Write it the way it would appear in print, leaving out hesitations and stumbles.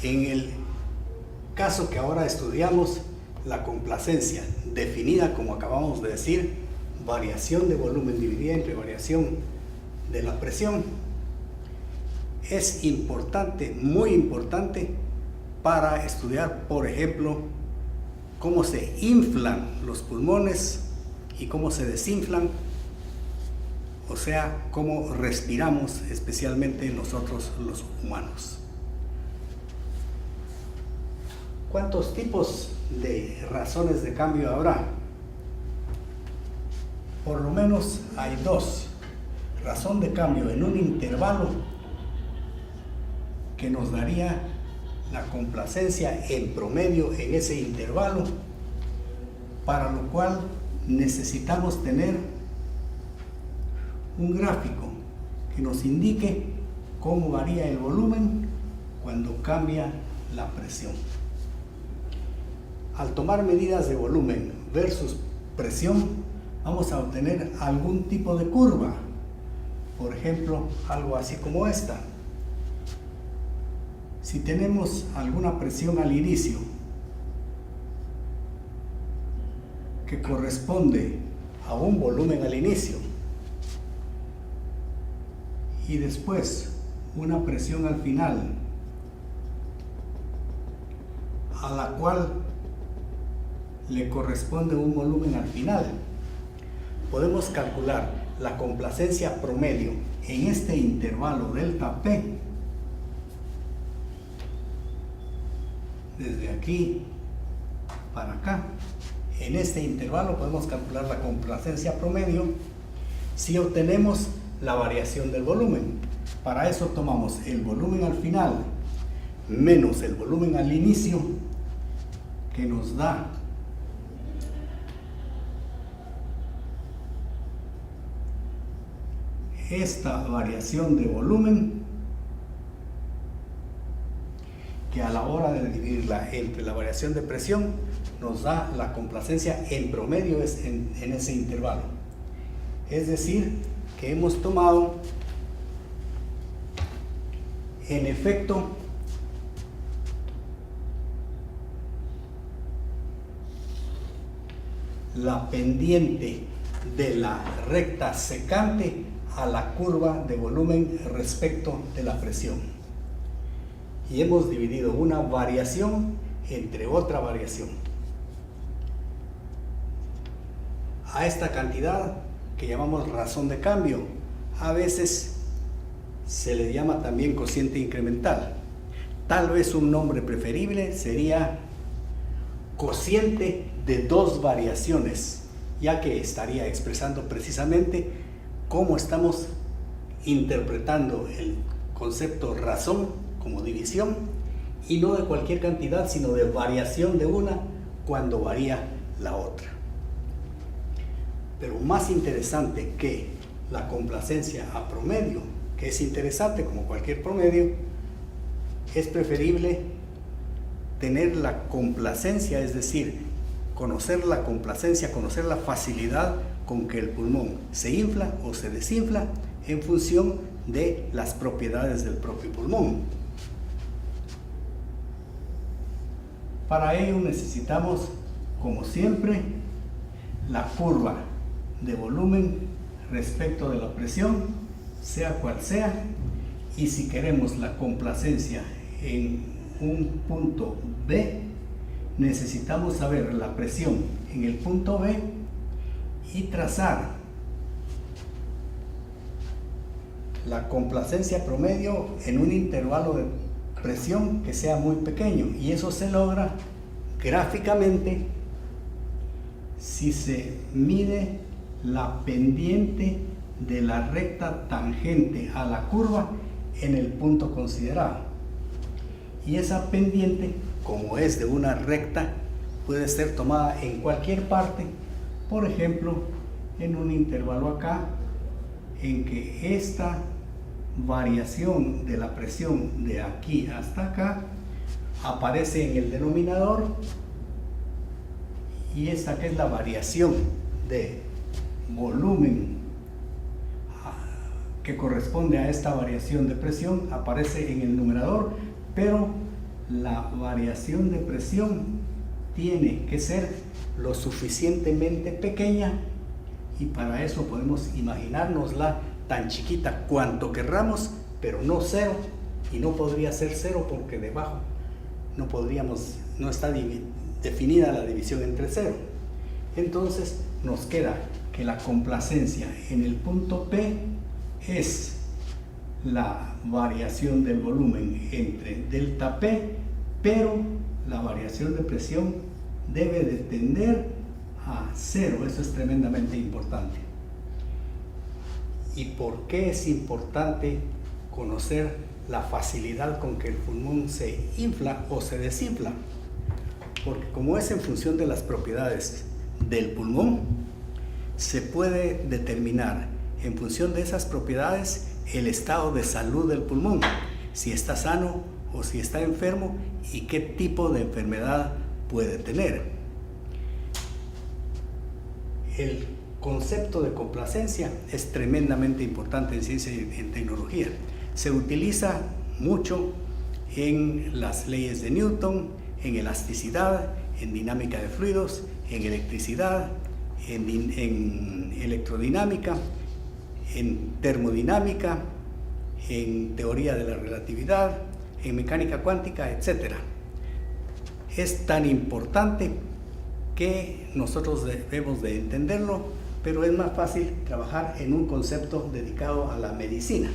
En el caso que ahora estudiamos, la complacencia, definida como acabamos de decir, variación de volumen dividida entre variación de la presión, es importante, muy importante, para estudiar, por ejemplo, cómo se inflan los pulmones y cómo se desinflan, o sea, cómo respiramos, especialmente nosotros los humanos. ¿Cuántos tipos de razones de cambio habrá? Por lo menos hay dos. Razón de cambio en un intervalo que nos daría la complacencia en promedio en ese intervalo, para lo cual necesitamos tener un gráfico que nos indique cómo varía el volumen cuando cambia la presión. Al tomar medidas de volumen versus presión, vamos a obtener algún tipo de curva. Por ejemplo, algo así como esta. Si tenemos alguna presión al inicio que corresponde a un volumen al inicio y después una presión al final a la cual le corresponde un volumen al final, podemos calcular la complacencia promedio en este intervalo delta P desde aquí para acá. En este intervalo podemos calcular la complacencia promedio si obtenemos la variación del volumen. Para eso tomamos el volumen al final menos el volumen al inicio, que nos da esta variación de volumen, que a la hora de dividirla entre la variación de presión nos da la complacencia en promedio en ese intervalo. Es decir, que hemos tomado en efecto la pendiente de la recta secante a la curva de volumen respecto de la presión, y hemos dividido una variación entre otra variación. A esta cantidad que llamamos razón de cambio, a veces se le llama también cociente incremental. Tal vez un nombre preferible sería cociente de dos variaciones, ya que estaría expresando precisamente cómo estamos interpretando el concepto razón como división, y no de cualquier cantidad, sino de variación de una cuando varía la otra. Pero más interesante que la complacencia a promedio, que es interesante como cualquier promedio, es preferible tener la complacencia, es decir, conocer la complacencia, conocer la facilidad con que el pulmón se infla o se desinfla en función de las propiedades del propio pulmón. Para ello necesitamos, como siempre, la curva de volumen respecto de la presión, sea cual sea, y si queremos la complacencia en un punto B, necesitamos saber la presión en el punto B y trazar la complacencia promedio en un intervalo de presión que sea muy pequeño, y eso se logra gráficamente si se mide la pendiente de la recta tangente a la curva en el punto considerado. Y esa pendiente, como es de una recta, puede ser tomada en cualquier parte, por ejemplo, en un intervalo acá, en que esta variación de la presión de aquí hasta acá aparece en el denominador, y esta que es la variación de volumen que corresponde a esta variación de presión aparece en el numerador, pero la variación de presión tiene que ser lo suficientemente pequeña, y para eso podemos imaginárnosla tan chiquita cuanto querramos, pero no cero, y no podría ser cero porque debajo no está definida la división entre cero. Entonces nos queda que la complacencia en el punto P es la variación del volumen entre delta P, pero la variación de presión debe de tender a cero. Eso es tremendamente importante. ¿Y por qué es importante conocer la facilidad con que el pulmón se infla o se desinfla? Porque como es en función de las propiedades del pulmón, se puede determinar en función de esas propiedades el estado de salud del pulmón, si está sano o si está enfermo y qué tipo de enfermedad puede tener. El concepto de complacencia es tremendamente importante en ciencia y en tecnología. Se utiliza mucho en las leyes de Newton, en elasticidad, en dinámica de fluidos, en electricidad, en electrodinámica, en termodinámica, en teoría de la relatividad, en mecánica cuántica, etc. Es tan importante que nosotros debemos de entenderlo, pero es más fácil trabajar en un concepto dedicado a la medicina.